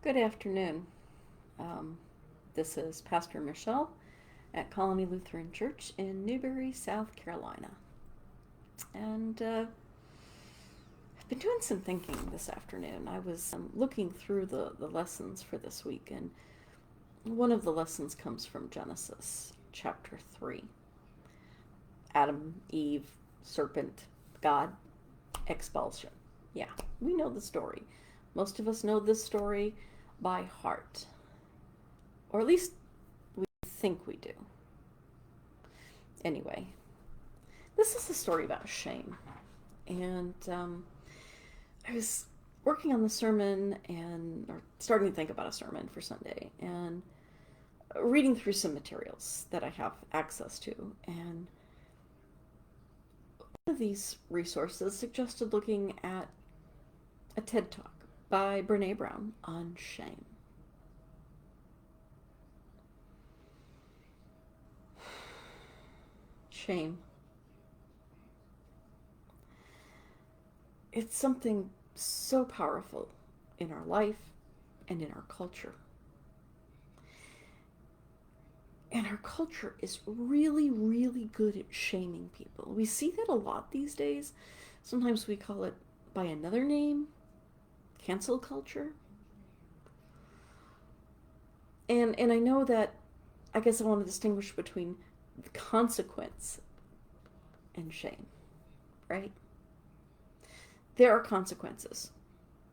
Good afternoon. Um, this is Pastor Michelle at Colony Lutheran Church in Newberry, South Carolina. And I've been doing some thinking this afternoon. I was looking through the lessons for this week, and one of the lessons comes from Genesis chapter 3. Adam, Eve, serpent, God, expulsion. Yeah, we know the story. Most of us know this story by heart. Or at least we think we do. Anyway, this is a story about shame. And I was working on the sermon or starting to think about a sermon for Sunday and reading through some materials that I have access to. And one of these resources suggested looking at a TED Talk by Brene Brown on shame. Shame. It's something so powerful in our life and in our culture. And our culture is really, really good at shaming people. We see that a lot these days. Sometimes we call it by another name, cancel culture. And I know that, I guess I want to distinguish between the consequence and shame, right? There are consequences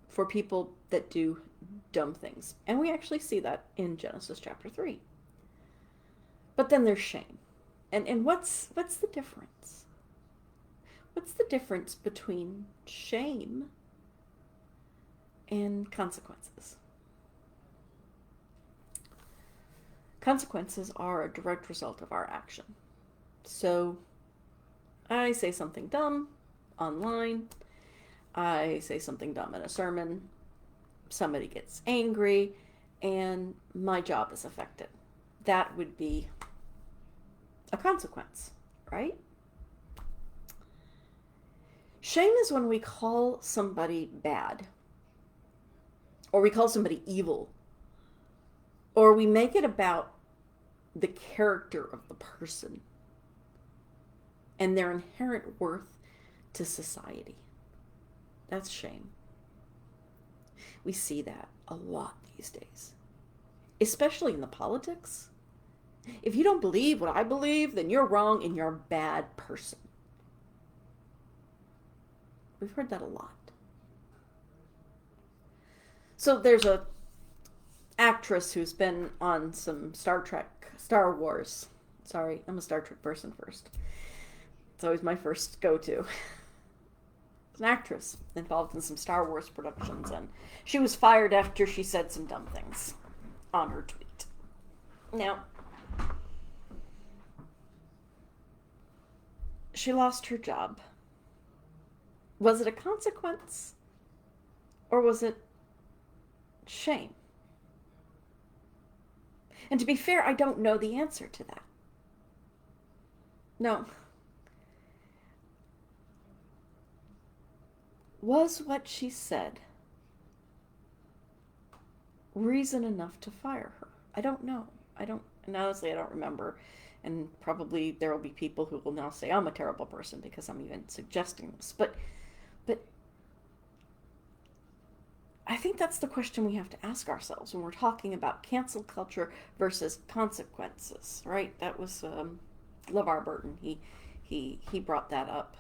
for people that do dumb things. And we actually see that in Genesis chapter 3. But then there's shame. And what's the difference? What's the difference between shame and consequences? Consequences are a direct result of our action. So I say something dumb online, I say something dumb in a sermon, somebody gets angry, and my job is affected. That would be a consequence, right? Shame is when we call somebody bad, or we call somebody evil, or we make it about the character of the person and their inherent worth to society. That's shame. We see that a lot these days, especially in the politics. If you don't believe what I believe, then you're wrong and you're a bad person. We've heard that a lot. So there's a actress who's been on some Star Wars. Sorry, I'm a Star Trek person first. It's always my first go-to. An actress involved in some Star Wars productions, and she was fired after she said some dumb things on her tweet. Now, she lost her job. Was it a consequence, or was it shame? And to be fair, I don't know the answer to that. No. Was what she said reason enough to fire her? I don't know. And honestly, I don't remember. And probably there will be people who will now say I'm a terrible person because I'm even suggesting this. But I think that's the question we have to ask ourselves when we're talking about cancel culture versus consequences, right? That was LeVar Burton. He brought that up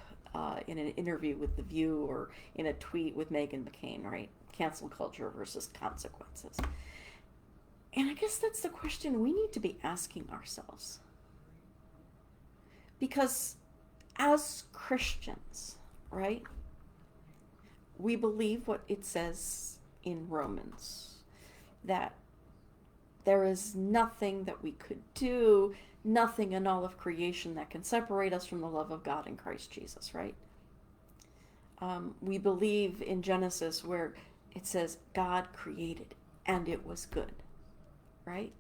in an interview with The View or in a tweet with Meghan McCain, right? Cancel culture versus consequences. And I guess that's the question we need to be asking ourselves. Because as Christians, right, we believe what it says in Romans, that there is nothing that we could do, nothing in all of creation that can separate us from the love of God in Christ Jesus, right? We believe in Genesis where it says God created and it was good, right?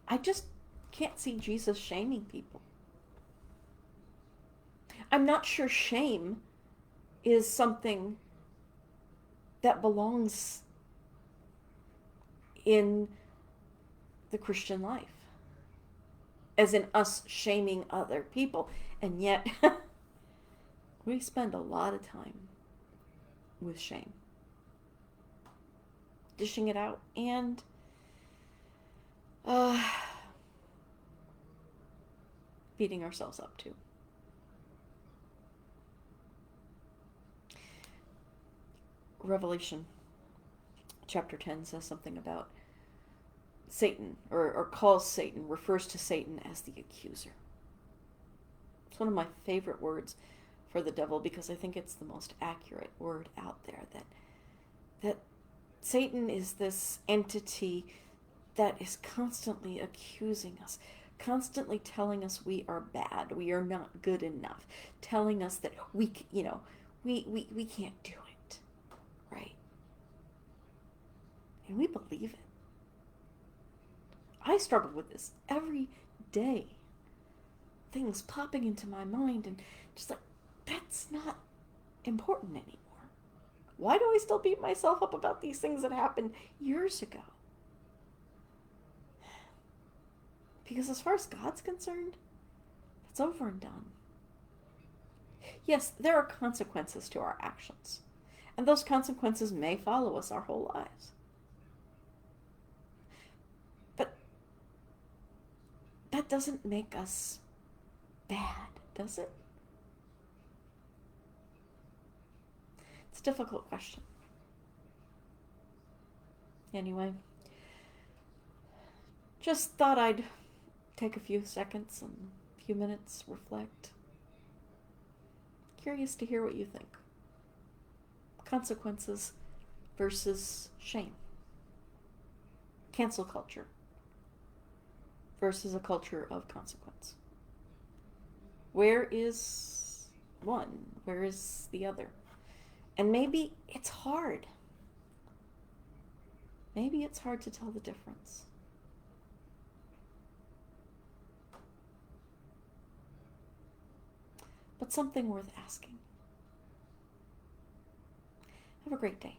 I just can't see Jesus shaming people. I'm not sure shame is something that belongs in the Christian life, as in us shaming other people. And yet, we spend a lot of time with shame, dishing it out, and uh, beating ourselves up too. Revelation chapter 10 says something about Satan, or calls Satan, refers to Satan as the accuser. It's one of my favorite words for the devil, because I think it's the most accurate word out there, that Satan is this entity that is constantly accusing us, constantly telling us we are bad, we are not good enough, telling us that we can't do it, right? And we believe it. I struggle with this every day. Things popping into my mind and just like, that's not important anymore. Why do I still beat myself up about these things that happened years ago? Because as far as God's concerned, it's over and done. Yes, there are consequences to our actions, and those consequences may follow us our whole lives. But that doesn't make us bad, does it? It's a difficult question. Anyway, just thought I'd take a few seconds and a few minutes, reflect. Curious to hear what you think. Consequences versus shame. Cancel culture versus a culture of consequence. Where is one? Where is the other? And maybe it's hard. Maybe it's hard to tell the difference. But something worth asking. Have a great day.